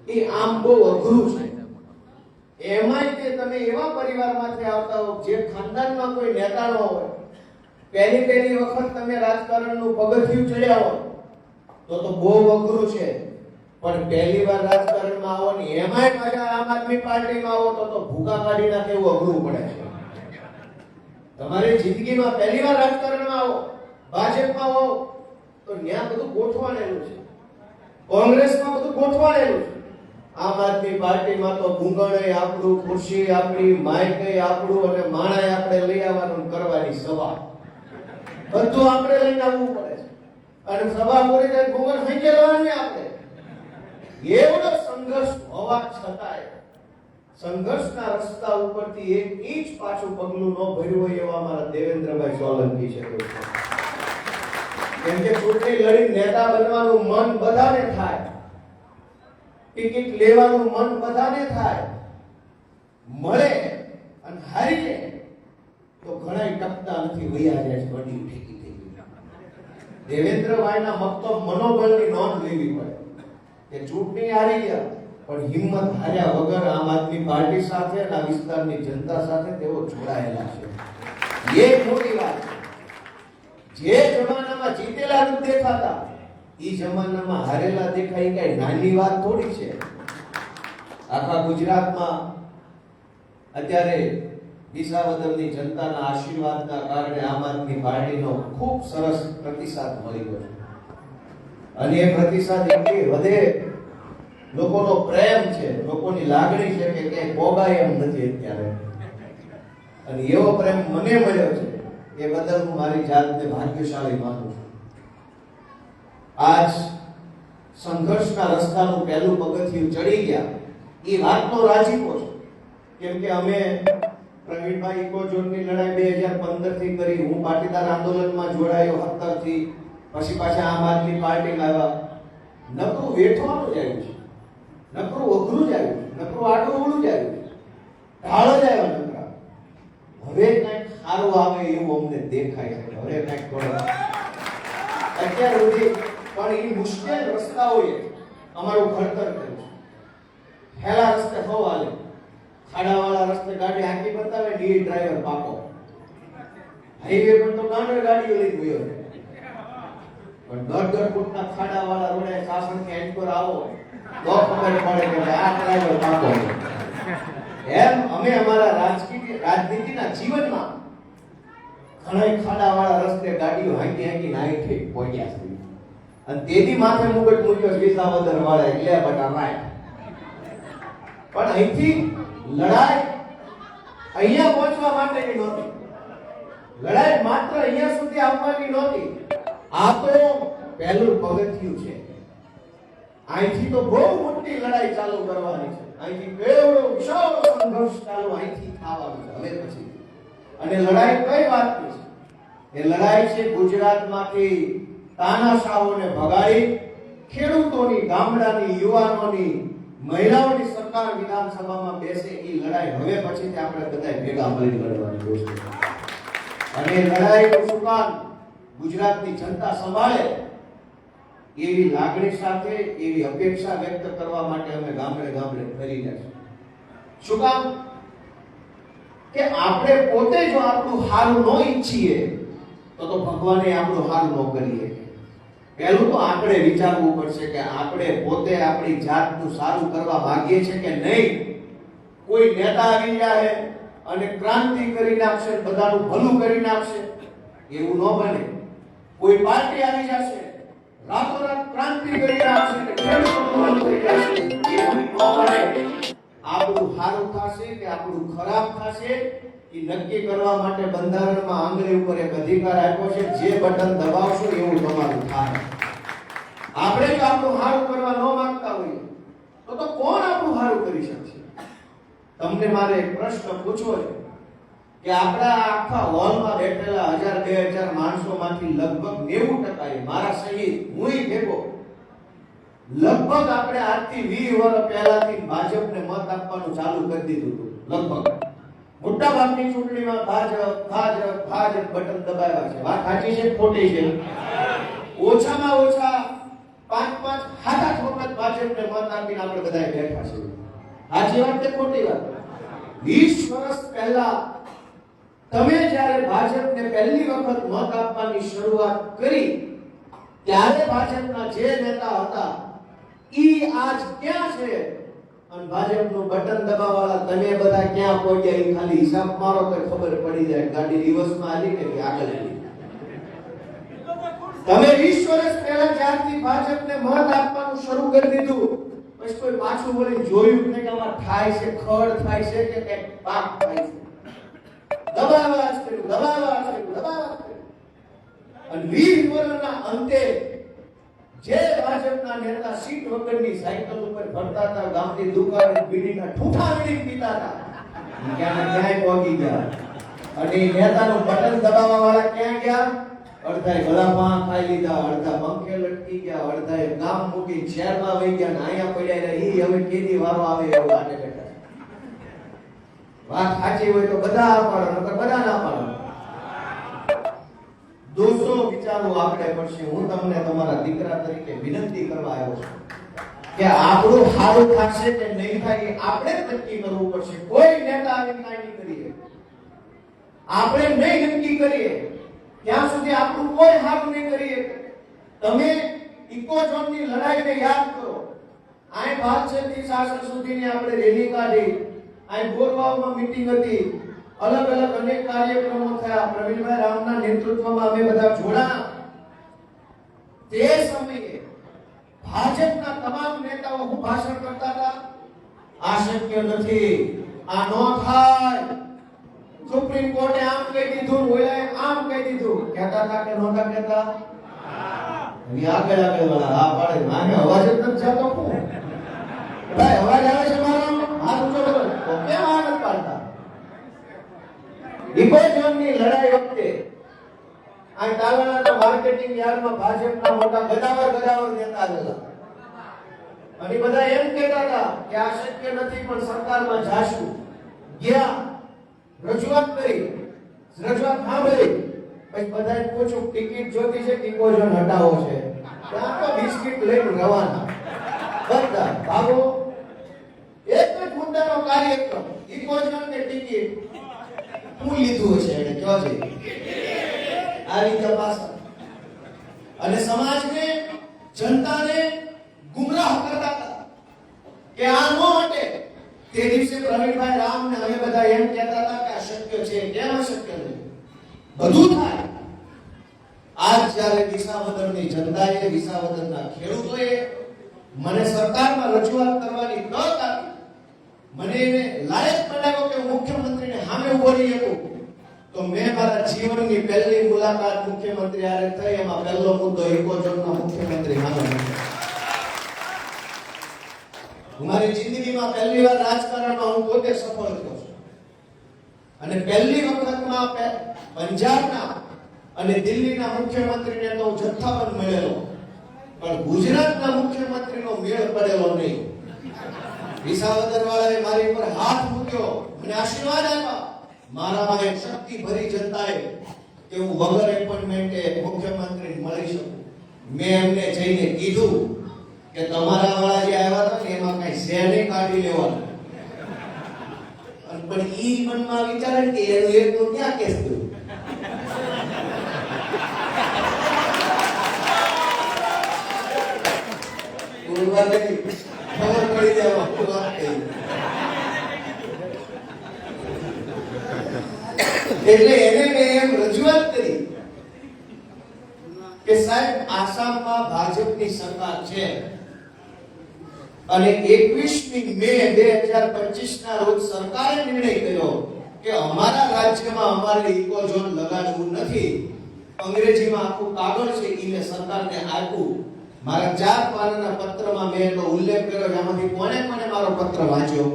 એ આમ બહુ અઘરું છે. એમાંય તે તમે એવા પરિવારમાંથી આવતા હો જે ખાનદાનમાં કોઈ નેતા ન હોય, પહેલી વખત તમે રાજકારણનું પગથિયું ચડ્યા હો તો બહુ અઘરું છે. પણ પહેલી વાર રાજકારણમાં આવો ને એમાંય પાછા આમ આદમી પાર્ટીમાં આવો તો ભૂકા કાઢી નાખે એવું અઘરું પડે છે. તમારી જિંદગીમાં પહેલી વાર રાજકારણમાં આવો, ભાજપમાં આવો તો ત્યાં બધું ગોઠવાયેલું છે, કોંગ્રેસમાં બધું ગોઠવાયેલું છે. આમ આદમી પાર્ટીમાં તો ગુંગળે આપણું, ખુરશી આપણી, માઇક આપણું અને માણાય આપણે લઈ આવવાનું કરવાની સભા બધું આપણે લઈને આવવું પડે છે. અને સભા પૂરી થાય ગુંગળ સંકેલવાની આપણે. એવડો સંઘર્ષ હોવા છતાંય સંઘર્ષના રસ્તા ઉપરથી એક ઇંચ પાછું પગલું ન ભર્યું હોય એવા અમારા દેવેન્દ્રભાઈ સોલંકી છે. કેમ કે ચૂંટણી લડી નેતા બનવાનું મન બધાને થાય, ટિકિટ લેવાનું મન બધાને થાય, મળે અને હારી જાય તો ઘણા ટકતા નથી, વૈયા જાય છે, બડી ઠીકી થઈ ગઈ. દેવેન્દ્રભાઈના મક્તબ મનોબળની નોંધ લેવી પડે કે ચૂંટણી હારી ગયા પણ હિંમત હાર્યા વગર આમ આદમી પાર્ટી સાથે અને વિસ્તારની જનતા સાથે તેઓ જોડાયેલા છે. એ મોટી વાત છે. જે જમાનામાં જીતેલા નથી દેખાતા એ જમાનામાં હારેલા દેખાય કઈ નાની વાત થોડી છે. આખા ગુજરાતમાં અત્યારે વિસાવદરની જનતાના આશીર્વાદના કારણે આમ આદમી પાર્ટીનો ખૂબ સરસ પ્રતિસાદ મળી ગયો છે. અને એ પ્રતિસાદ એટલી વધે, લોકોનો પ્રેમ છે, લોકોની લાગણી છે કે ક્યાંય ભોગાય એમ નથી અત્યારે. અને એવો પ્રેમ મને મળ્યો છે એ બદલ હું મારી જાતને ભાગ્યશાળી માનું છું. આજ સંઘર્ષના રસ્તાનું પહેલું પગથિયું ચડી ગયા એ વાતનો રાજીપો છે. કેમ કે અમે પ્રવીણભાઈ ઇકોઝોનની લડાઈ 2015 થી કરી, હું પાટીદાર આંદોલનમાં જોડાયો 17 થી, પછી પાછા આમ આદમી પાર્ટીમાં આવ્યા. નકરું વેઠવાનું જ આવ્યું છે, નકરું અઘરું જ આવ્યું છે, નકરું આડું ઓળું જ આવ્યું છે, ઢાળ જ આવ્યા નકરા. હવે કંઈક સારું આવે એવું અમને દેખાય છે. હવે કંઈક થોડો અત્યાર સુધી પણ એ મુશ્કેલ રસ્તાઓએ અમારું ઘડતર કર્યું છે. હેલા રસ્તે હો હાલે, ખાડાવાળા રસ્તે ગાડી હાંકી બતાવે ને એ ડ્રાઈવર પાકો. હાઈવે પર તો નાનો ગાડીઓ લઈ ગયો છે, પણ 10 ફૂટના ખાડાવાળા રોડે સાસણથી એન્ડ પર આવો તો ખબર પડે કે આ ડ્રાઈવર પાકો. એમ અમે અમારા રાજનીતિના જીવનમાં ઘણા ખાડાવાળા રસ્તે ગાડીઓ હાંકી હાંકી નાઈ ઠેક પહોંચ્યા છે. અને તેની માથે મુગટ મૂક્યો વિસાવદર વાળા એટલે બટા રાય. પણ અહીંથી લડાઈ અહીંયા પહોંચવા માટેની નહોતી, લડાઈ માત્ર અહીંયા સુધી આવવાની નહોતી. આ તો પહેલું પગથિયું છે. અહીંથી તો બહુ મોટી લડાઈ ચાલુ કરવાની છે. અહીંથી કેવડો વિશાળ સંઘર્ષ ચાલુ અહીંથી થવાનું છે હવે પછી. અને લડાઈ કઈ વાતની છે? એ લડાઈ છે ગુજરાતમાંથી તાનાશાહોને ભગાડી ખેડૂતોની, ગામડાની, યુવાનોની, મહિલાઓની સરકાર વિધાનસભામાં બેસે એ લડાઈ હવે પછીથી આપણે બધા ભેગા મળી લડવાની દોસ્તો. અને લડાઈનું સુકાન ગુજરાતની જનતા સંભાળે એવી લાગણી સાથે, એવી અપેક્ષા વ્યક્ત કરવા માટે અમે ગામડે ગામડે ફરી રહ્યા છીએ. શું કામ? કે આપણે પોતે જો આપણું હારું ન ઈચ્છીએ તો ભગવાને આપણું હારું ન કરીએ. પહેલું તો આપણે વિચારવું પડશે કે આપણે પોતે આપણી જાતનું સારું કરવા માંગીએ છીએ કે નહીં. કોઈ નેતા આવી જાય અને ક્રાંતિ કરી નાખશે, બધાનું ભલું કરી નાખશે, એવું ન બને. કોઈ પાર્ટી આવી જશે, રાતોરાત ક્રાંતિ કરી નાખશે, ખેડૂતોનું ભલું કરી નાખશે, એવું ન બને. આપણું સારું થશે કે આપણું ખરાબ થશે એ નક્કી કરવા માટે બંધારણમાં આંગળી ઉપર એક અધિકાર આપ્યો છે. જે બટન દબાવશો એવું તમારું થાય. આપણે જો આપણું સારું કરવા ન માંગતા હોઈએ તો કોણ આપણું સારું કરી શકશે? તમને મારે એક પ્રશ્ન પૂછવો છે કે આપણા આખા હોલમાં બેઠેલા 1000-2000 માણસોમાંથી લગભગ 90% મારા સહિત હુંય ભેગો લગભગ આપણે આજથી 20 વર્ષ પહેલાથી ભાજપને મત આપવાનું ચાલુ કરી દીધું હતું. લગભગ મોટા ભાગની ચૂંટણીમાં ભાજપ બટન દબાવ્યા છે. વાત સાચી છે ખોટી છે? ઓછામાં ઓછા 5-5 7-8 વખત ભાજપ ભાજપને મત આપીને આપણે બધા બેઠા છીએ. સાચી વાત કે ખોટી વાત? 20 વર્ષ પહેલા તમે જ્યારે ભાજપને પહેલી વખત મત આપવાની શરૂઆત કરી ત્યારે ભાજપના જે નેતા હતા ઈ આજ ક્યાં છે અને ભાજપનું બટન દબાવવાળા તમે બધા ક્યાં પહોંચ્યા એ ખાલી હિસાબ મારો તો ખબર પડી જાય. ગાડી રિવર્સમાં આલી કે આગળ આલી. તમે 20 વર્ષ પહેલા જ્યારથી ભાજપને મત આપવાનું શરૂ કરી દીધું પછી કોઈ પાછું વળી જોયું કે આમાં થાય છે, ખડ થાય છે કે કંઈક પાક થાય છે. દબાવા જ કર્યું. અને 20 વર્ષના અંતે જે ભાજપના નેતા સીટ વગરની સાયકલ ઉપર ફરતા હતા, ગામની દુકાને બીડીના ઠૂઠા વીડી પીતા હતા, ક્યાંય પહોંચી ગયા. અને નેતાનું બટન દબાવવા વાળા ક્યાં ગયા? અડધાએ ગળામાં ખાઈ લીધા, અડધા પંખે લટકી ગયા, અડધાએ ગામ મૂકી શહેરમાં વહી ગયા ને અહીંયા પડ્યા રહ્યા. ઈ હવે કેદી વારો આવે એવું આને બેઠા. વાત સાચી હોય તો બધા આ પાડો, નકર બધા ના પાડો. દોસ્તો, વિચારો આપણે પડશે. હું તમને તમારા દીકરા તરીકે વિનંતી કરવા આવ્યો છું કે આપણું સારું થશે કે નહીં થાય આપણે જ નક્કી કરવું પડશે. કોઈ નેતા આવીને કાંઈ નહીં કરીએ. આપણે નહીં નક્કી કરીએ ત્યાં સુધી આપણું કોઈ સારું નહીં કરીએ. તમે ઇકોઝોનની લડાઈને યાદ કરો. આ ભાજપથી શાસન સુધીની આપણે રેલી કાઢી, આ ગોરવાવમાં મીટિંગ હતી, અલગ અલગ અનેક કાર્યક્રમો થયા. પ્રવીણભાઈ રામના નેતૃત્વમાં અમે બધા જોડાયા. તે સમયે ભાજપના તમામ નેતાઓ હું ભાષણ કરતા હતા, આ શક્ય નથી, આ નો થાય, સુપ્રીમ કોર્ટે આમ કહી દીધું, ઓલાએ આમ કહી દીધું. કહેતા હતા કે નહોતા કહેતા? આગળ વાળા હા પાડે, માને અવાજ જ નથી જતો. ભાઈ અવાજ આવે છે મારો? હાથ ઊંચો કરો. તો કેમ આ નથી પાડતા? ઇકોઝોનની લડાઈ વખતે આ તાલાના માર્કેટિંગ યાર્ડમાં ભાજપના મોટા ગદાવર નેતા હતા. અને બધા એમ કહેતા હતા કે આ શક્ય નથી પણ સરકારમાં જાશું. ગયા, રજૂઆત કરી, રજૂઆત સાંભળી, પછી બધાએ પૂછ્યું ટિકિટ જોતી છે કે ઇકોઝોન હટાવો છે? ત્યાં તો બિસ્કિટ લઈને રવાના. બધા ભાગો. એક જ મુદ્દાનો કાર્યક્રમ, ઇકોઝોન ને ટિકિટ. હું લીધું હશે એને કયો છે આ રીતે પાછા. અને સમાજને, જનતાને ગુમરાહ કરતા હતા કે આ નો હટે. તે દિવસે પ્રવીણભાઈ રામ ને અમે બધા એમ કહેતા હતા કે આ શક્ય છે. કેમ અશક્ય નથી? બધું થાય. આજ જ્યારે વિસાવદરની જનતાએ, વિસાવદરના ખેડૂતોએ મને સરકારમાં રજૂઆત કરવાની તક આપી, મને એને લાયક બનાવ્યો કે મુખ્યમંત્રીને સામે ઉભો રહી શકું, તો મેં મારા જીવનની પહેલી મુલાકાત મુખ્યમંત્રી હારે થઈ. એમાં પહેલો મુદ્દો ઇકોઝોનના મુખ્યમંત્રી સામે. મારી જિંદગીમાં પહેલી વાર રાજકારણમાં હું પોતે સફળ થયો છું. અને પહેલી વખતમાં પંજાબના અને દિલ્હીના મુખ્યમંત્રીને તો જથ્થાબંધ મળેલો, પણ ગુજરાતના મુખ્યમંત્રીનો મેળ પડેલો નહીં. વિસાવદર વાળાએ મારી પર હાથ મૂક્યો, મને આશીર્વાદ આપ્યા. મારામાં એક શક્તિ ભરી જનતાએ કે હું વગર એપોઇન્ટમેન્ટે મુખ્યમંત્રી મળી શકું. મેં એમને જઈને કીધું કે તમારા વાળા જે આવ્યા હતા ને એમાં કઈ શેને કાઢી લેવાનું. પણ ઈ મનમાં વિચારે કે એનું એક તો ક્યાં કેસ થયું. ખબર પડી જાય એટલે એને મેં એમ રજૂઆત કરી કે સાહેબ આસામમાં ભાજપની સરકાર છે અને 21મી મે 2025 ના રોજ સરકારે નિર્ણય કર્યો કે અમારા રાજ્યમાં અમારે ઇકોઝોન લગાડવું નથી. અંગ્રેજીમાં આખું કાગળ છે ઈ મેં સરકારને આપ્યું. મારા 4 પાનાના પત્રમાં મેં એનો ઉલ્લેખ કર્યો. એમાંથી કોને મારો પત્ર વાંચ્યો?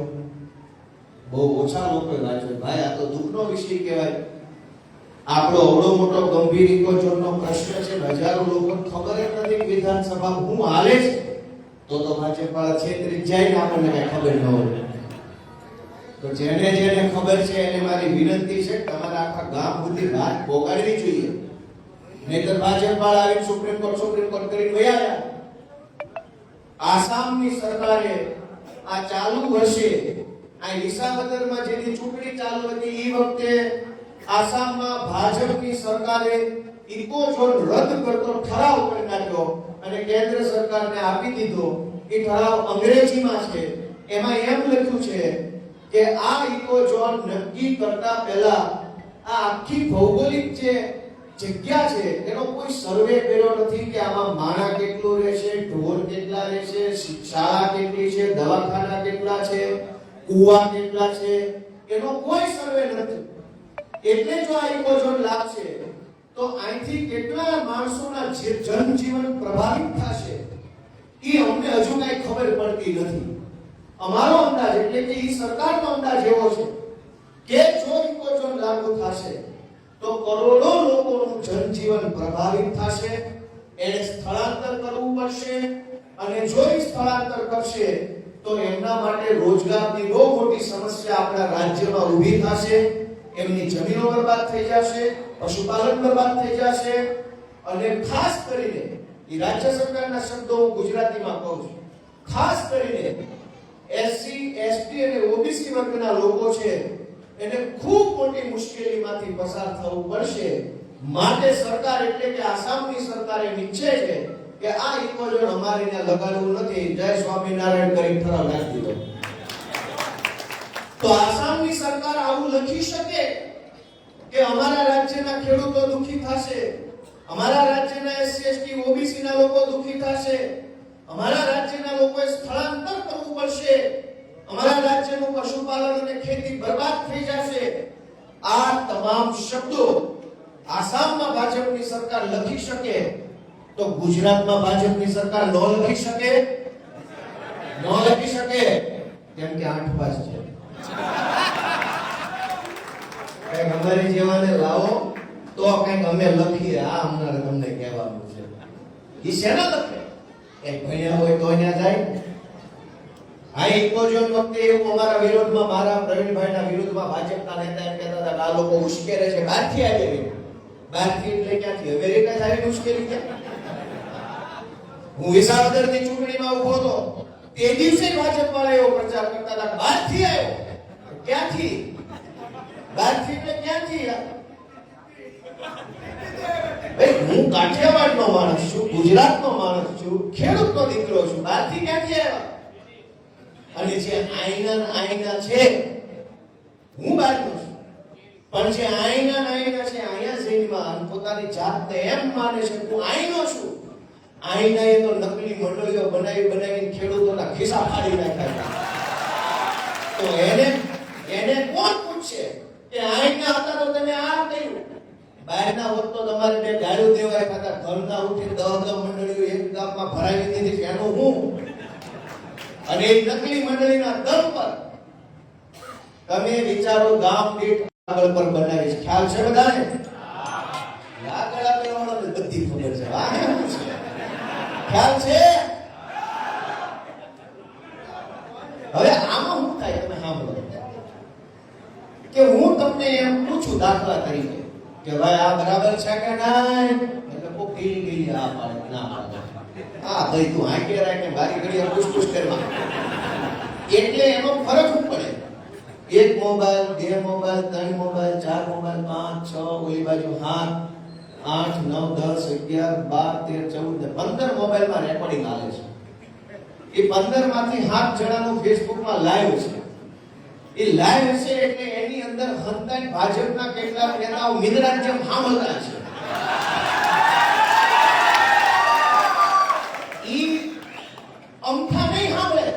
બહુ ઓછા લોકોએ વાંચ્યો. ભાઈ આ તો દુઃખનો વિષય કહેવાય. આપણો અવળો મોટો ગંભીર ઇકોઝોનનો પ્રશ્ન છે. હજારો લોકો ખબર જ નથી કે વિધાનસભા હું હાલે છે. તો ભાજપવાળા છેતરી જાય ને આપણને કઈ ખબર ન હોય. તો જેને ખબર છે એને મારી વિનંતી છે કે તમારે આખા ગામ સુધી વાત પોકાડવી જોઈએ. નહીતર ભાજપવાળા આવીને સુપ્રીમ કોર્ટ કરીને વયા આવ્યા. આસામની સરકારે આ ચાલુ વર્ષે આ વિસાવદરમાં જેની ચૂંટણી ચાલુ હતી એ વખતે આસામમાં ભાજપની સરકારે ઇકો ઝોન રદ કરતો ઠરાવ કરી નાખ્યો અને કેન્દ્ર સરકારને આપી દીધો. એ ઠરાવ અંગ્રેજીમાં છે. એમાં એમ લખ્યું છે કે આ ઇકો ઝોન નક્કી કરતા પહેલા આ આખી ભૌગોલિક જે જગ્યા છે એનો કોઈ સર્વે કર્યો નથી કે આમાં માણા કેટલું રહેશે, ઢોર કેટલા રહેશે, શાળા કેટલી છે, દવાખાના કેટલા છે, કુવા કેટલા છે, એનો કોઈ સર્વે નથી. એટલે જો આ ઇકો ઝોન લાગશે તો અહીંથી કેટલા માણસોના જનજીવન પ્રભાવિત થશે એ અમને હજુ કઈ ખબર પડતી નથી. અમારો અંદાજ એટલે કે ઈ સરકારનો અંદાજ એવો છે કે જો ઇકો ઝોન લાગુ થશે તો કરોડો લોકોનું જનજીવન પ્રભાવિત થશે. એને સ્થળાંતર કરવું પડશે અને જો એ સ્થળાંતર કરશે તો એમના માટે રોજગારની બહુ મોટી સમસ્યા આપણા રાજ્યમાં ઊભી થશે. એમની જમીનો બરબાદ થઈ જશે, પશુપાલન બરબાદ થઈ જશે અને ખાસ કરીને એ રાજ્ય સરકારના શબ્દો હું ગુજરાતીમાં કહું છું. ખાસ કરીને એસસી, એસટી અને ઓબીસી વર્ગના લોકો છે એને ખૂબ મોટી મુશ્કેલીમાંથી પસાર થવું પડશે. માટે સરકાર એટલે કે આસામની સરકારે નિશ્ચય છે કે આ ઇકો ઝોન અમારે ત્યાં લગાડવું નથી. જય સ્વામિનારાયણ કરી ઠરાવ નાખી દીધો. તો આસામની સરકાર આવું લખી શકે કે અમારા રાજ્યના ખેડૂતો દુખી થશે, અમારા રાજ્યના એસસી, એસટી, ઓબીસી ના લોકો દુખી થશે, અમારા રાજ્યના લોકોએ સ્થળાંતર કરવું પડશે, અમારા રાજ્યનું પશુપાલન અને ખેતી બરબાદ થઈ જશે. આ તમામ શબ્દો આસામમાં ભાજપની સરકાર લખી શકે તો ગુજરાતમાં ભાજપની સરકાર ન લખી શકે. કેમ કે 8 પાસ છે. કઈક અમારી જેવાને લાવો તો કઈક અમે લખીએ. આ અમને તમને કહેવાનું છે. ઈ શેના લખે? એક ભણ્યા હોય તો અહીંયા જાય. આ ઇકો ઝોન વખતે એવું અમારા વિરોધમાં, મારા પ્રવીણભાઈના વિરોધમાં ભાજપના નેતા એમ કહેતા હતા કે આ લોકો ઉશ્કેરે છે. બહારથી આવી. બહારથી એટલે ક્યાંથી? અમેરિકા આવી મુશ્કેલી છે. હું વિસાવદરની ચૂંટણીમાં ઉભો હતો તે દિવસે ભાજપ વાળા એવો પ્રચાર કરતા હતા બહારથી આવ્યો. ક્યાંથી? બહારથી એટલે ક્યાંથી? ભાઈ હું કાઠિયાવાડનો માણસ છું, ગુજરાતનો માણસ છું, ખેડૂતનો દીકરો છું. બહારથી ક્યાંથી આવ્યા? અને જે આઈના છે હું બહારનો છું, પણ જે આઈના છે અહીંયા જઈનમાં પોતાની જાતને એમ માને છે હું આઈનો છું. આઈનાએ તો નકલી મંડળીઓ બનાવીને ખેડૂતોના ખિસ્સા ફાડી નાખ્યા. તો એને કોણ પૂછશે કે આઈના હતા તો તમે આ કર્યું? બહારના હોત તો તમારે બે ગાળું દેવાય ખાતા ઘરના ઉઠી 10 મંડળીઓ એક ગામમાં ભરાવી દીધી. એનું હું અને એ નકલી મંડળીના દમ પર તમે વિચારો ગામ દીઠ આગળ પર બનાવી છે. ખ્યાલ છે બધાને? આગળ આગળ બધી ખબર છે. ખ્યાલ છે? હવે આમાં શું થાય તમે સાંભળો કે હું તમને એમ પૂછું દાખલા તરીકે કે ભાઈ આ બરાબર છે કે નહીં, એટલે કોઈ ગઈ આ પાડે ના પાડે આ ભાઈ તું આકે રાખે બારી ઘડીએ પૂછ કરવા. એટલે એનો ફરક શું પડે? 1 મોબાઈલ, 2 મોબાઈલ, 3 મોબાઈલ, 4 મોબાઈલ, 5, 6, ઓલી બાજુ 7, 8, 9, 10, 11, 12, 13, 14, 15 મોબાઈલમાં રેકોર્ડિંગ આવે છે. એ 15 માંથી 7 જણાનું ફેસબુકમાં લાઈવ છે. એ લાઈવ છે એટલે એની અંદર હંતાઈ ભાજપના કેટલાક નેતાઓ મિનરાજ જેમ સાંભળતા છે. ઈ અમથા નહીં સાંભળે.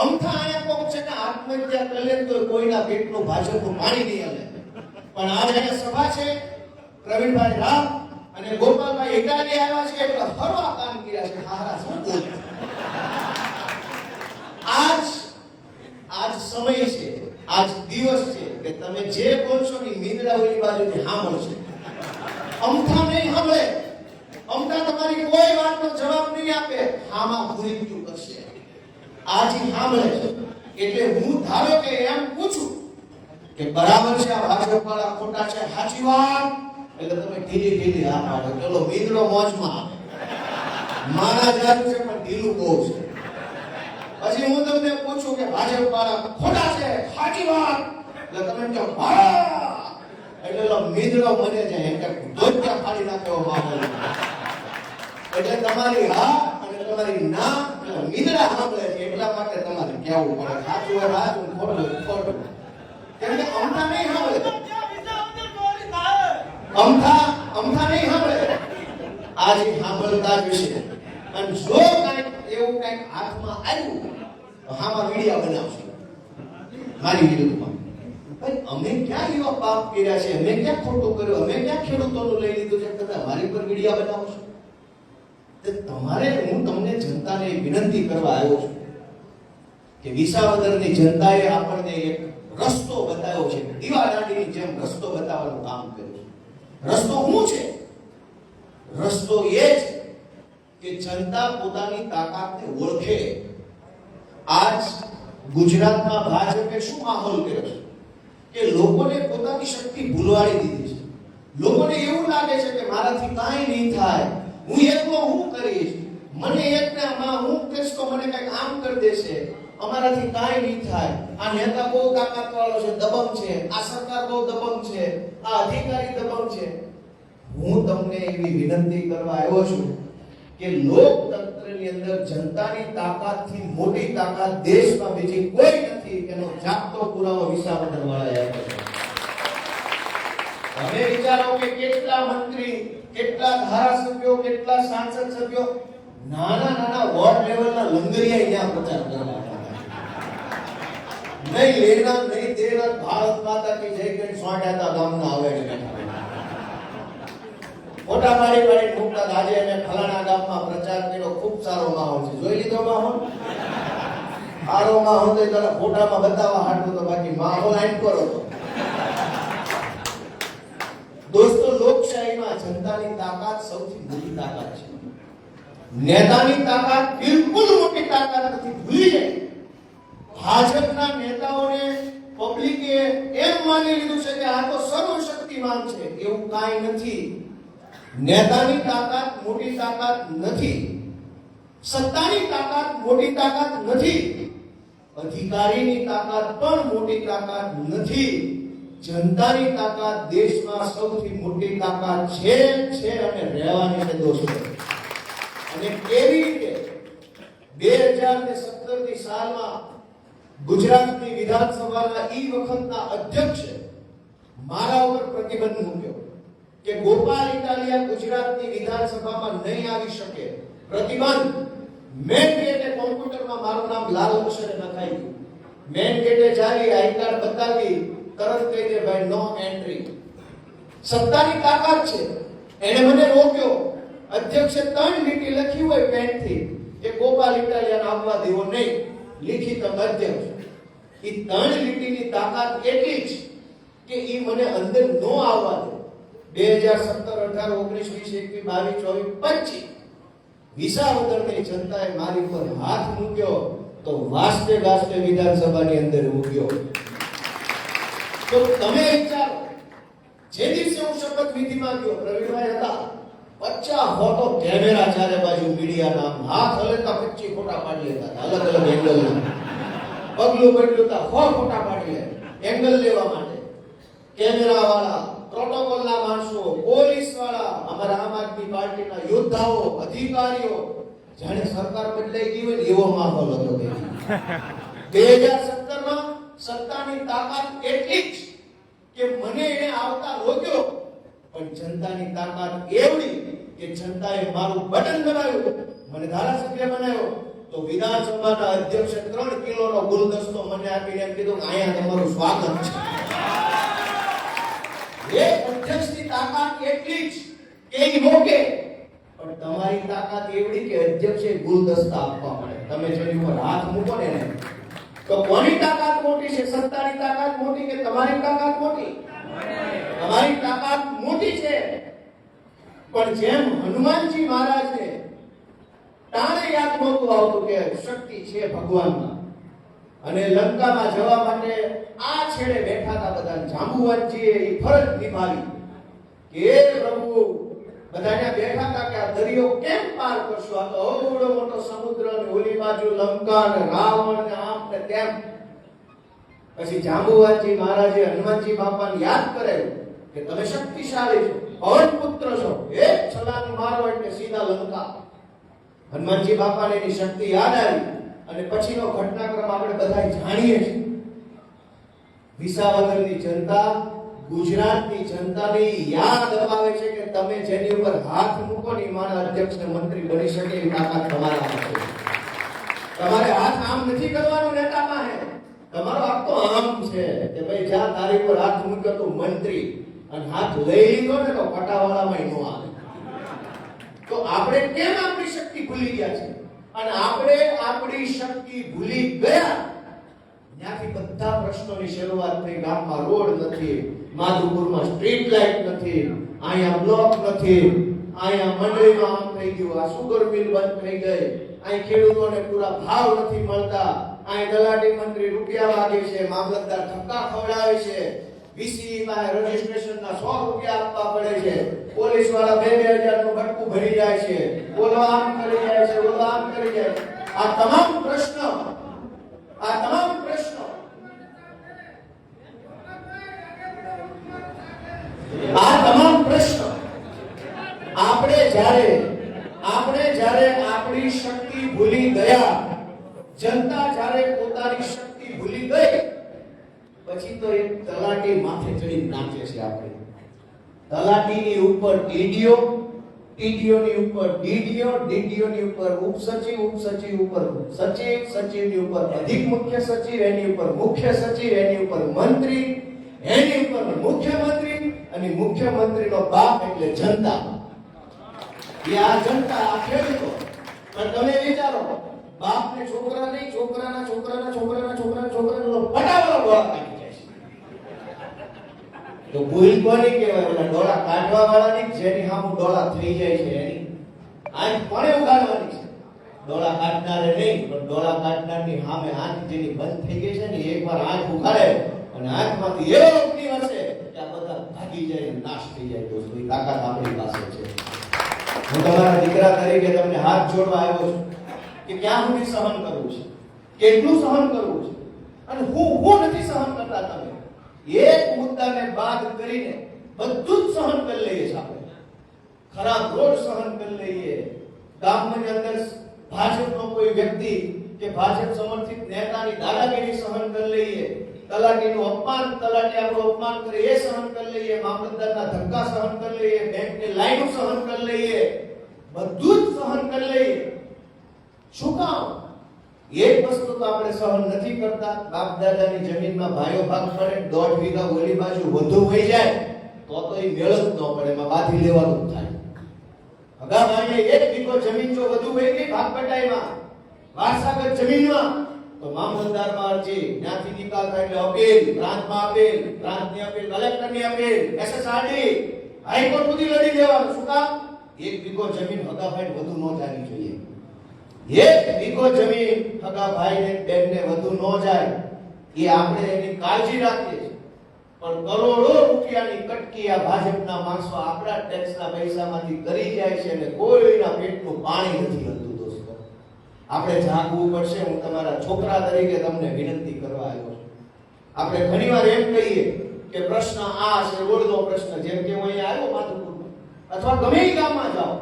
અમથા આયા કોક છે કે આત્મહત્યા કરી લે તો કોઈના પેટનું ભાજપનું પાણી નહીં હલે. પણ આજે અહીંયા સભા છે, પ્રવીણભાઈ રામ અને ગોપાલભાઈ ઇટાલી આવ્યા છે એટલે ફરવા કામ કર્યા છે. હારા શું બોલ. આજ સમય છે, આજ દિવસ છે કે તમે જે બોલશો ને મીંદડા ઓલી બાજુથી સાંભળશે. અમથા નહીં સાંભળે. અમથા તમારી કોઈ વાતનો જવાબ નહીં આપે. આમાં ભૂલી ગયું કરશે. આજ સાંભળે છે એટલે હું ધારો કે એમ પૂછું કે બરાબર છે આ ભાજપ વાળા ખોટા છે, સાચી વાત, એટલે તમે ઢીલી હા પાડો. ચલો મીંદડો મોજમાં મારા જાત છે પણ ઢીલું બહુ છે. પછી હું તમને પૂછું કે ભાજપ વાળા ખોટા છે, સાચી વાત, એટલે તમે કહો હા, એટલે મીંદડો મને જાય એમ કે ધોતિયા ફાડી નાખે એવો માહોલ. એટલે તમારી હા અને તમારી ના મીંદડા સાંભળે છે એટલા માટે તમારે કહેવું પડે સાચું હોય સાચું, ખોટું હોય ખોટું. કેમ કે અમથા નહીં સાંભળે, અમથા નહીં સાંભળે, આજે સાંભળતા જ છે. અને જો કાંઈક એવું કાંઈક હાથમાં આવ્યું તો હામાં મીડિયા બનાવશે મારી વિરુદ્ધમાં. ભાઈ અમે ક્યાં એવા પાપ કર્યા છે, અમે ક્યાં ખોટું કર્યું, અમે ક્યાં ખેડૂતોનું લઈ લીધું છે, તમે મારી પર મીડિયા બનાવશો? તમારે હું તમને જનતાને વિનંતી કરવા આવ્યો છું કે વિસાવદરની જનતાએ આપણને એક રસ્તો બતાવ્યો છે, દીવાદાંડીની જેમ રસ્તો બતાવવાનું કામ કર્યું છે. રસ્તો શું છે? રસ્તો એ છે કે જનતા પોતાની તાકાતને ઓળખે. આજ ગુજરાતમાં ભાજપે શું માહોલ કર્યો છે કે લોકોને પોતાની શક્તિ ભૂલવાડી દીધી છે. લોકોને એવું લાગે છે કે મારાથી કાંઈ નહીં થાય, હું એકલો હું કરીશ, મને એકનામાં હું કરીશ તો મને કંઈક આમ કરી દેશે, અમારાથી કાંઈ નહીં થાય, આ નેતા બહુ તાકાતવાળો છે, દબંગ છે, આ સરકાર બહુ દબંગ છે, આ અધિકારી દબંગ છે. હું તમને એવી વિનંતી કરવા આવ્યો છું કે લોકતંત્રની અંદર જનતાની તાકાતથી મોટી તાકાત દેશમાં બીજી કોઈ નથી, એનો જાગતો પુરાવો વિસાવદર વાળાએ આપ્યો છે. હવે વિચારો કે કેટલા મંત્રી, કેટલા ધારાસભ્યો, કેટલા સાંસદ સભ્યો નાના નાના વોર્ડ લેવલના લંગરિયા અહીંયા પ્રચાર કરવા નહીં લેના નહીં દેના, ભારત માતા કી જય કરીને સોંટાતા ગામના આવે છે. ફોટા પાડી પાડી મૂકતા આજે અમે ફલાણા ગામમાં પ્રચાર કર્યો, ખૂબ સારો માહોલ છે. જોઈ લીધો માહોલ? સારો માહોલ તો તારા ફોટામાં બતાવવા હાટું તો, બાકી માહોલ આઈન કરો તો. દોસ્તો, લોકશાહીમાં જનતાની તાકાત સૌથી મોટી તાકાત છે. નેતાની તાકાત બિલકુલ મોટી તાકાત નથી, ભૂલી જાય. ભાજપના નેતાઓને પબ્લિકે એમ માની લીધું છે કે આ તો સર્વશક્તિમાન છે. એવું કાંઈ નથી. નેતાની તાકાત મોટી તાકાત નથી, સત્તાની તાકાત મોટી તાકાત નથી, અધિકારીની તાકાત પણ મોટી તાકાત નથી. જનતાની તાકાત દેશમાં સૌથી મોટી તાકાત છે અને રહેવાની છે દોસ્તો. અને કેવી રીતે 2017 ની સાલમાં ગુજરાતની વિધાનસભાના ઈ વખતના અધ્યક્ષે મારા ઉપર પ્રતિબંધ મૂક્યો કે ગોપાલ ઇટાલિયા ગુજરાતની વિધાનસભામાં નહીં આવી શકે. પ્રતિબંધ. મેન ગેટે કોમ્પ્યુટરમાં મારું નામ લાલ અક્ષરે લખાઈ ગયું. મેન ગેટે ચાલી, આઈ કાર્ડ બતાવી, તરત કહી દે ભાઈ નો એન્ટ્રી. સત્તાની તાકાત છે. એને મને રોક્યો. અધ્યક્ષે 3 લીટી લખી હોય પેનથી કે ગોપાલ ઇટાલિયાને આવવા દેવો નહીં, લિખિત અધ્યક્ષ. એ 3 લીટીની તાકાત એટલી જ કે ઈ મને અંદર નો આવવા દે. 2017, 18, 19, 20, 21, 22, 24, 25 વિસાવદરની જનતાએ મારી પર હાથ મૂક્યો તો વાસ્તે વાસ્તે વિધાનસભાની અંદર મૂક્યો. તો તમે વિચારો, જે દિવસે હું શપથ વિધિમાં ગયો, પ્રવીણભાઈ હતા, 50 ફોટો કેમેરા ચારે બાજુ મીડિયાના, હાથ હલેતા 25 ફોટા પાડી લેતા, અલગ અલગ એંગલના. પગલું બદલુતા 100 ફોટા પાડી લે એંગલ લેવા માટે. કેમેરા વાળા, પ્રોટોકોલના માણસો, પોલીસ વાળા, અમારા આમ આદમી પાર્ટીના યોદ્ધાઓ, અધિકારીઓ, જાણે સરકાર બદલાઈ ગઈ હોય એવો માહોલ હતો. 2017માં સત્તાની તાકાત એટલી જ કે મને એને આવતા રોક્યો, પણ જનતાની તાકાત એવડી કે જનતાએ મારું બટન દબાવ્યું, મને ધારાસભ્ય બનાવ્યો. તો વિધાનસભાના અધ્યક્ષે 3 કિલોનો ગુલદસ્તો મને આપીને એમ કીધું કે અહીંયા તમારું સ્વાગત છે. એ અધ્યક્ષની તાકાત એટલી જ કે ઈ મોકે, પણ તમારી તાકાત એવડી કે અધ્યક્ષે ગુલદસ્તા આપવા પડે. તમે જેની ઉપર હાથ મૂકો ને તો કોની તાકાત મોટી છે? સત્તાની તાકાત મોટી કે તમારી તાકાત મોટી? તમારી તાકાત મોટી છે. પણ જેમ હનુમાનજી મહારાજને તાણે યાદ નહોતું આવતું કે શક્તિ છે ભગવાનમાં, અને લંકામાં જવા માટે આ છેડે બેઠા હતા બધા, જાંબુવંતજીએ એ ફરજ નિભાવી કે પ્રભુ બધા ત્યાં બેઠા હતા કે આ દરિયો કેમ પાર કરશો, આ તો અવળો મોટો સમુદ્ર ને ઓલી બાજુ લંકા ને રાવણ ને આમ ને તેમ. પછી જાંબુવાનજી મહારાજે હનુમાનજી બાપાને યાદ કરાવ્યું કે તમે શક્તિશાળી છો, પવન પુત્ર છો, એક છલાંગ મારો એટલે સીધા લંકા. હનુમાનજી બાપાને એની શક્તિ યાદ આવી અને પછીનો ઘટનાક્રમ આપણે બધા જાણીએ છીએ. વિસાવદરની જનતા ગુજરાતની જનતાને યાદ અપાવે છે કે તમે જેની ઉપર હાથ મૂકો ને મારા અધ્યક્ષ ને મંત્રી બની શકે એવી તાકાત તમારામાં છે. તમારે હાથ આમ નથી કરવાનો નેતામાં, હે તમારો હાથ તો આમ છે કે ભાઈ જ્યાં તારી ઉપર હાથ મૂક્યો તો મંત્રી અને હાથ લઈ લીધો ને તો પટાવાળામાં નો આવે. તો આપણે કેમ આપણી શક્તિ ભૂલી ગયા છે? અને આપણે આપણી શક્તિ ભૂલી ગયા ત્યાંથી બધા પ્રશ્નોની શરૂઆત થઈ. ગામમાં રોડ નથી, માધુપુરમાં સ્ટ્રીટ લાઇટ નથી, અહીંયા બ્લોક નથી, અહીંયા મંડળીમાં આમ થઈ ગયું, આ સુગર મિલ બંધ થઈ ગઈ, અહીં ખેડૂતોને પૂરા ભાવ નથી મળતા, અહીં તલાટી મંત્રી રૂપિયા માગે છે, મામલતદાર ધક્કા ખવડાવે છે, વીસી માં રજીસ્ટ્રેશનના 100 રૂપિયા આપવા પડે છે, પોલીસ વાળા 2,000 નું બટકું ભરી જાય છે, ઓલો આમ કરી જાય છે, ઓલો આમ કરી જાય છે. આ તમામ પ્રશ્નો આપણે જ્યારે આપણી શક્તિ ભૂલી ગયા, જનતા જ્યારે પોતાની શક્તિ ભૂલી ગઈ, પછી તો એક તલાટી માથે ચડી નાચે છે. આપણે તલાટીની ઉપર ડીડીઓ, ડીડીઓની ઉપર ડીડીઓ, ડીડીઓની ઉપર ઉપસચિવ, ઉપસચિવ ઉપર સચિવ, સચિવની ઉપર અધિક મુખ્ય સચિવ, એની ઉપર મુખ્ય સચિવ, એની ઉપર મંત્રી, એની ઉપર મુખ્યમંત્રી, અને મુખ્યમંત્રીનો બાપ એટલે જનતા. એ આ જનતા, આ ખેડૂતો. પણ તમે વિચારો, બાપને છોકરા નહીં, છોકરાના છોકરાના છોકરાના છોકરાના છોકરાનો ફટાફટ ડોળા કાઢી જાય છે. તો ભૂલ કોની કહેવાય? ઓલા ડોળા કાઢવા વાળાની, જેની સામે ડોળા થઈ જાય છે એની. આંખ કોને ઉગાડવાની છે? ડોળા કાઢનારે નહીં, પણ ડોળા કાઢનારની સામે આંખ જેની બંધ થઈ ગઈ છે ને, એકવાર આંખ ઉગાડે અને આંખમાંથી એવો અગ્નિ વરસે કે આ બધા ભાગી જાય, નાશ થઈ જાય. દોસ્તો, એ તાકાત આપણી પાસે છે. હું તમારા દીકરા તરીકે તમને હાથ જોડવા આવ્યો છું કે ક્યાં સુધી સહન કરવું છે, કેટલું સહન કરવું છે, અને હું નથી સહન કરતા. તમે એક મુદ્દાને બાદ કરીને બધું જ સહન કરી લઈએ છીએ. આપણે ખરાબ રોડ સહન કરી લઈએ, ગામની અંદર ભાજપનો કોઈ વ્યક્તિ કે ભાજપ સમર્થિત નેતાની દાદાગીરી સહન કરી લઈએ, તલાટીનું અપમાન, તલાટી આપણું અપમાન કરે એ સહન કરી લઈએ, મામલતદારના ધક્કા સહન કરી લઈએ, બેંકની લાઈનો સહન કરી લઈએ, બધું જ સહન કરી લઈએ. શું કામ? એક વસ્તુ તો આપણે સહન નથી કરતા. બાપ દાદાની જમીનમાં ભાઈઓ ભાગ પડે, 1.5 વીઘા ઓલી બાજુ વધુ થઈ જાય તો એ મેળ જ ન પડે, એમાં બાંધી લેવાનું થાય. અગા ભાઈએ 1 વીઘો જમીન જો વધુ વહી ગઈ ભાગ પટાઈમાં, વારસાગત જમીનમાં, તો મામલતદારમાં અરજી, ત્યાંથી નિકાલ થાય એટલે અપીલ, પ્રાંતમાં અપીલ, પ્રાંતની અપીલ, કલેક્ટરની અપીલ, એસએસઆરડી, હાઈકોર્ટ સુધી લડી લેવાનું. શું કામ? 1 વીઘો જમીન હગા ભાઈ વધુ ન જવી જોઈએ. 1 વીઘો જમીન હગા ભાઈને બેનને વધુ ન જાય, એ આપણે એની કાળજી રાખીએ છીએ. પણ કરોડો રૂપિયાની કટકી આ ભાજપના માણસો આપણા ટેક્સના પૈસામાંથી કરી જાય છે અને કોઈના પેટનું પાણી નથી હલતું. દોસ્તો, આપણે જાગવું પડશે. હું તમારા છોકરા તરીકે તમને વિનંતી કરવા આવ્યો છું. આપણે ઘણીવાર એમ કહીએ કે પ્રશ્ન આ છે, રોડનો પ્રશ્ન, જેમ કે હું અહીંયા આવ્યો માધુપુરમાં અથવા ગમે એ ગામમાં જાઓ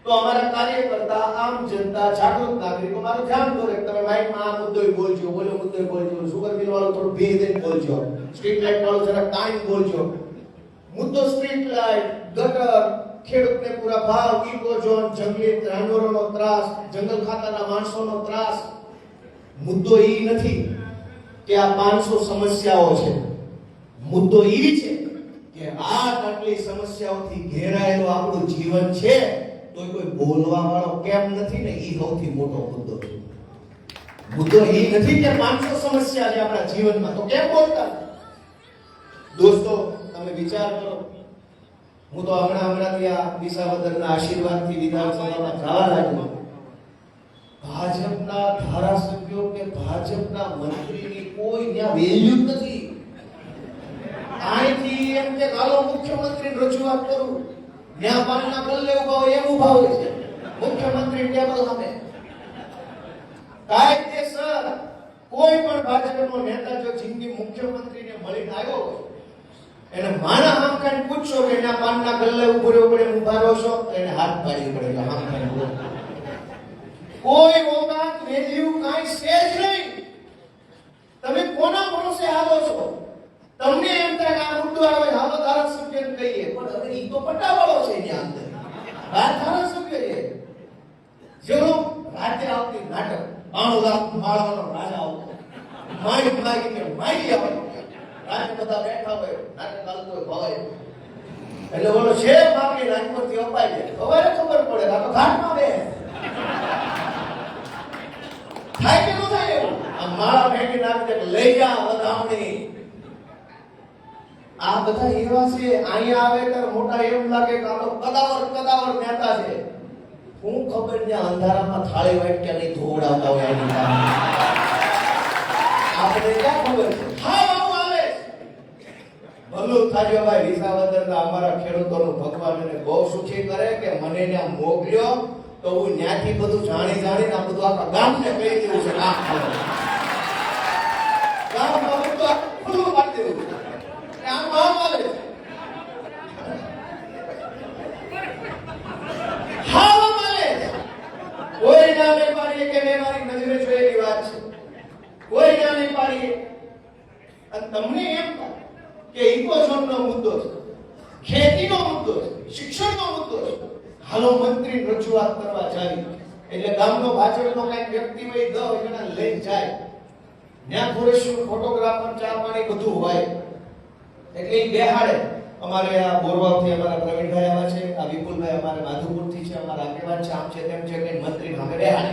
તો અમારા કાર્યકર્તા, આમ જનતા, જાગૃત નાગરિકો મારું ધ્યાન દોરે. તમે માઇકમાં આ મુદ્દો બોલજો, ઓલો મુદ્દો બોલજો, સુગર મિલ વાળો થોડું ભીડ દઈને બોલજો, સ્ટ્રીટ લાઇટ વાળો જરા ટાઈમ બોલજો. મુદ્દો સ્ટ્રીટ લાઇટ, ગટર, ખેડૂતને પૂરા ભાવ, ઇકો ઝોન, જંગલી જાનવરોનો ત્રાસ, જંગલ ખાતાના માણસોનો ત્રાસ. મુદ્દો એ નથી કે આ 500 સમસ્યાઓ છે. મુદ્દો એ છે કે આટલી સમસ્યાઓથી ઘેરાયેલું આપણું જીવન છે, તો કોઈ બોલવા વાળો કેમ નથી ને, એ સૌથી મોટો મુદ્દો છે. મુદ્દો એ નથી કે 500 સમસ્યા છે આપણા જીવનમાં, તો કેમ બોલતા? દોસ્તો, તમે વિચાર કરો. હું તો હમણાં આ વિસાવદરના આશીર્વાદથી વિધાનસભામાં જવા લાગ્યો. ભાજપના ધારાસભ્યો કે ભાજપના મંત્રીની કોઈ ત્યાં વેલ્યુ જ નથી. અહીંથી એમ કે હાલો મુખ્યમંત્રી રજૂઆત કરું, ત્યાં પાનના ગલ્લે ઉભા હોય એમ ઉભા હોય છે મુખ્યમંત્રી ટેબલ સામે. કાયદેસર કોઈ પણ ભાજપનો નેતા જો જિંદગી મુખ્યમંત્રીને મળીને આવ્યો હોય એને માણા આમ કાંઈ પૂછશો કે એના પાનના ગલ્લે ઉભો રહ્યો પડે ઉભા રહો છો એને હાથ પાડી પડે કે આમ કાંઈ કોઈ ઓકાત વેલ્યુ કાંઈ છે જ નહીં. તમે કોના ભરોસે હાલો છો? તમને એમ થાય કે આ મુદ્દો આવે હાલો ધારાસભ્યને કહીએ, પણ હવે ઈ તો પટ્ટાવાળો છે એની અંદર આ ધારાસભ્ય છે જેનો રાજ્ય આવતી નાટક 92 લાખ માળવાનો રાજા આવતો માઈ માગીને માઈ આવતો રાજ બધા બેઠા હોય નાટક ચાલતું હોય ભવાય એટલે બોલો છે માગી રાજકોટથી અપાઈ જાય સવારે ખબર પડે આ તો ઘાટમાં બે થાય કે ન થાય એવું આ માળા ફેંકી નાખે લઈ જા વધામણી. આ બધા એવા છે અહીંયા આવે ત્યારે મોટા એમ લાગે કે આ તો કદાવર નેતા છે. હું ખબર ને અંધારામાં થાળી વાટક્યા નહીં ધોવડાવતા હોય એની આપણે ક્યાં ખબર છે. હા આવું આવે ભલું થાજો ભાઈ વિસાવદરના અમારા ખેડૂતોનું ભગવાન એને બહુ સુખી કરે કે મને ત્યાં મોકલ્યો તો હું ન્યાથી બધું જાણીને આ બધું આખા ગામને કહી દેવું છે. ગામમાં બધું ખુલ્લું પાડી દેવું આમ આવે કોઈ ના નહીં પાડીએ કે મેં મારી નજરે જોયેલી વાત છે. કોઈ ના નહીં પાડીએ અને તમને એમ કે ઇકોઝોનનો મુદ્દો છે, ખેતીનો મુદ્દો છે, શિક્ષણનો મુદ્દો છે. હાલો મંત્રી રજૂઆત કરવા જાય એટલે ગામનો ભાજપનો કઈ વ્યક્તિ હોય 10 જણા લઈને જાય ત્યાં થોડું ફોટોગ્રાફર ચા પાણી બધું હોય એટલે ઈ બેહાડે. અમારે આ બોરવાવથી અમારા પ્રવીણભાઈ આવ્યા છે, આ વિપુલભાઈ અમારે માધુપુરથી છે, અમારા આગેવાન છે, આમ છે તેમ છે કે મંત્રી સામે બેહાડે.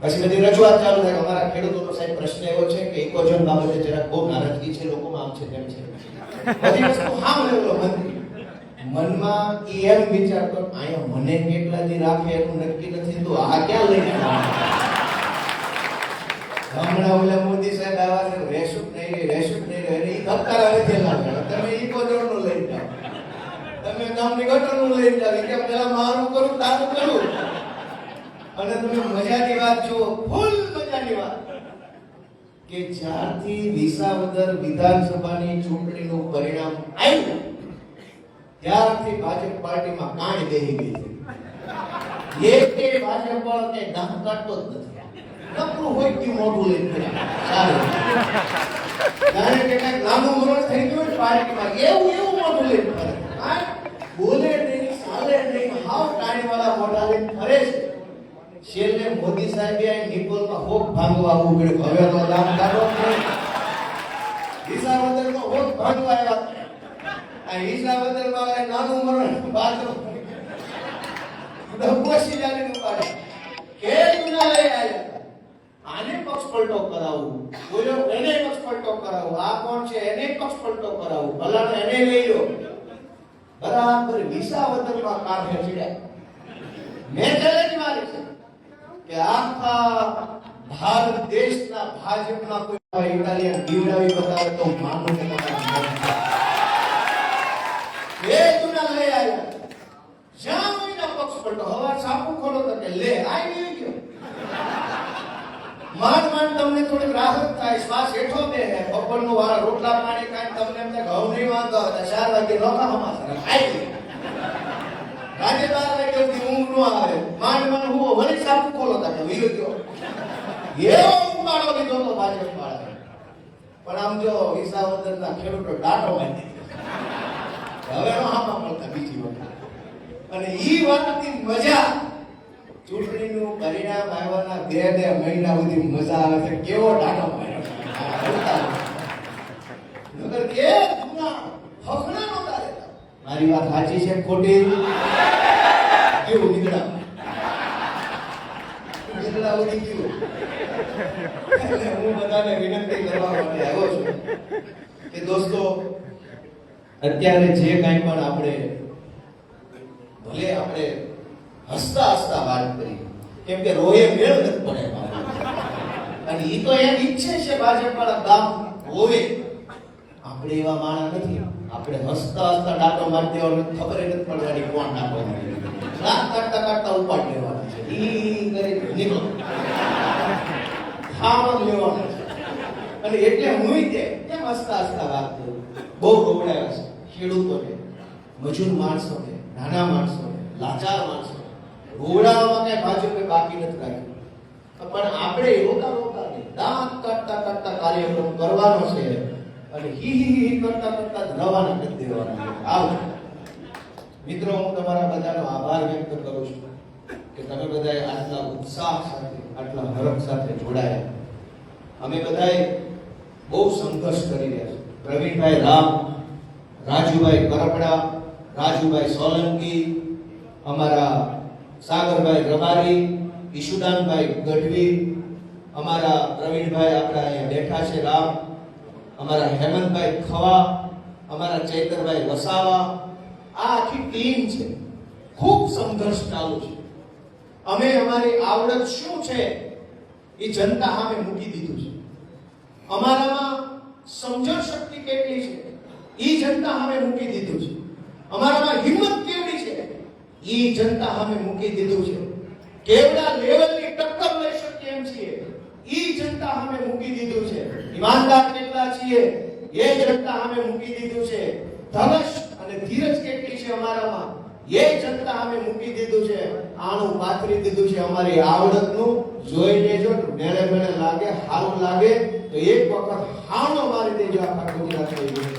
પછી બધી રજૂઆત ચાલુ થાય. અમારા ખેડૂતોનો સાહેબ પ્રશ્ન એવો છે કે ઇકોઝોન બાબતે જરાક બહુ નારાજગી છે લોકોમાં, આમ છે તેમ છે. બધી વસ્તુ હામ લેવલો મંત્રી મનમાં એમ વિચારતો અહીંયા મને કેટલા દી રાખે એનું નક્કી નથી તો આ ક્યાં લઈને હમણાં ઓલા મોદી સાહેબ આવ્યા છે રેશુક નહીં એને ઈ ધબકારા નથી લાગે. તમે ઇકોઝોનનું લઈ જાઓ, તમે ગામની ગટરનું લઈ જાઓ કે પેલા મારું કરું તારું કરું. અને તમે મજાની વાત જુઓ, ફૂલ મજાની વાત કે જ્યારથી વિસાવદર વિધાનસભાની ચૂંટણીનું પરિણામ આવ્યું ત્યારથી ભાજપ પાર્ટીમાં કાંઈ બેહી ગઈ છે. એક ભાજપ વાળો કે દામ કાઢતો જ નથી. નકરું હોય કે મોઢું લઈને સારું જાણે કે કઈક લાંબુ વર્ષ થઈ ગયું પાર્ટીમાં એવું મોઢું લઈને ફરે. બોલે નહીં, ચાલે નહીં, હાવ ટાણી વાળા મોઢા લઈને ફરે છે. છેલ્લે મોદી સાહેબે આ નિકોલમાં હોક ભાંગવા આવવું પડ્યું. હવે તો દામ કાઢો વિસાવદરનો હોક ભાંગવા આવ્યા. આ વિસાવદરમાં નાનું મરણ બાથરૂમ દબોશી જાને ઉપાડે કે ગુના લઈ આવ્યા. આને પક્ષ પલટો કરાવું, બોલ્યો એને પક્ષ પલટો કરાવું, આ કોણ છે એને પક્ષ પલટો કરાવું, ભલાને એને લઈ લો. બરાબર વિસાવદરમાં કાઢે ચડ્યા. મેં ચેલેન્જ મારી છે કે આખા ભારત દેશના ભાજપના કોઈ ઇટાલિયન દીવડાવી બતાવે તો માનું કે બે ગુના લઈ આવ્યા. જ્યાં કોઈના પક્ષ પલટો હવા છાપુ ખોલો તો કે લે આવી ગયો. માંડ તમને થોડીક રાહત થાય, શ્વાસ હેઠો બે હે બપોરનું વાળા રોટલા પાણી કાંઈ તમને એમ થાય ઘઉં નહીં વાંધો હતા 4 વાગે નોખા હમાસર ખાઈ રાતે 12 વાગે સુધી ઊંઘ ન આવે. માંડ હું વળી છાપુ ખોલો તો વીરો ગયો એવો ઉપાડો લીધો તો ભાજપ વાળા. પણ આમ જો વિસાવદરના ખેડૂતો ડાટો માંડી હવે નો હામાં મળતા બીજી વખત. અને ઈ વાતની મજા ચૂંટણીનું પરિણામ આવ્યાના 2 મહિના સુધી મજા આવે છે. કેવો ડાટો માર્યો નગર કે જૂના હકના નહોતા રહેતા. મારી વાત સાચી છે ખોટી? કેવું નીકળા ઉડી ગયું. એટલે હું બધાને વિનંતી કરવા માટે આવ્યો છું કે દોસ્તો અત્યારે જે કાંઈ પણ આપણે ભલે આપણે હસતા વાત કરી કેમ કે રોયે મેળ નથી પડે અને ઈ તો એમ ઈચ્છે છે ભાજપ વાળા ગામ હોવે. આપણે એવા માણસ નથી. આપણે હસતા હસતા ડાટો મારી દેવાનો, ખબર ય નથી પડવાની કોણ ડાટો મારી. રાત કાઢતા કાઢતા ઉપાડ લેવાના છે. ઈ કરી નીકળો. ખાવા લેવાના છે. અને એટલે હું કેમ હસતા હસતા વાત કરું. બહુ રોવડાયા છે ખેડૂતોને, મજૂર માણસોને, નાના માણસોને, લાચાર માણસોને. રોવડાવવામાં કઈ ભાજપે બાકી નથી રાખ્યું. પણ આપણે રોતા રોતા નહીં, દાંત કાઢતા કાઢતા કાર્યક્રમ કરવાનો છે અને હી કરતા કરતા રવાના કરી દેવાના. આવો મિત્રો, હું તમારા બધાનો આભાર વ્યક્ત કરું છું કે તમે બધાએ આટલા ઉત્સાહ સાથે, આટલા હરખ સાથે જોડાયા. અમે બધાએ બહુ સંઘર્ષ કરી રહ્યા છે. પ્રવીણભાઈ રામ, રાજુભાઈ કરપડા, રાજુભાઈ સોલંકી, અમારા સાગરભાઈ રબારી, ઈશુદાનભાઈ ગઢવી, અમારા પ્રવીણભાઈ આપણા અહીંયા બેઠા છે રામ, અમારા હેમંતભાઈ ખવા, અમારા ચૈતરભાઈ વસાવા, આ આખી ટીમ છે. ખૂબ સંઘર્ષ ચાલુ છે. અમે અમારી આવડત શું છે એ જનતા સામે મૂકી દીધું છે. અમારામાં સમજણ શક્તિ કેટલી છે એ જનતા સામે મૂકી દીધું છે. અમારામાં હિંમત કેવડી છે એ જનતા સામે મૂકી દીધું છે. કેવડા લેવલની ટક્કર લઈ શકીએ એમ છીએ એ જનતા સામે મૂકી દીધું છે. ઈમાનદાર કેટલા છીએ એ જનતા સામે મૂકી દીધું છે. ધગશ અને ધીરજ કેટલી છે અમારામાં એ જનતા સામે મૂકી દીધું છે. આનું પાથરી દીધું છે અમારી આવડતનું. જોઈ લેજો, મેળે મેળે લાગે, સારું લાગે તો એક વખત હાવનો મારી દેજો આખા ગુજરાતમાં.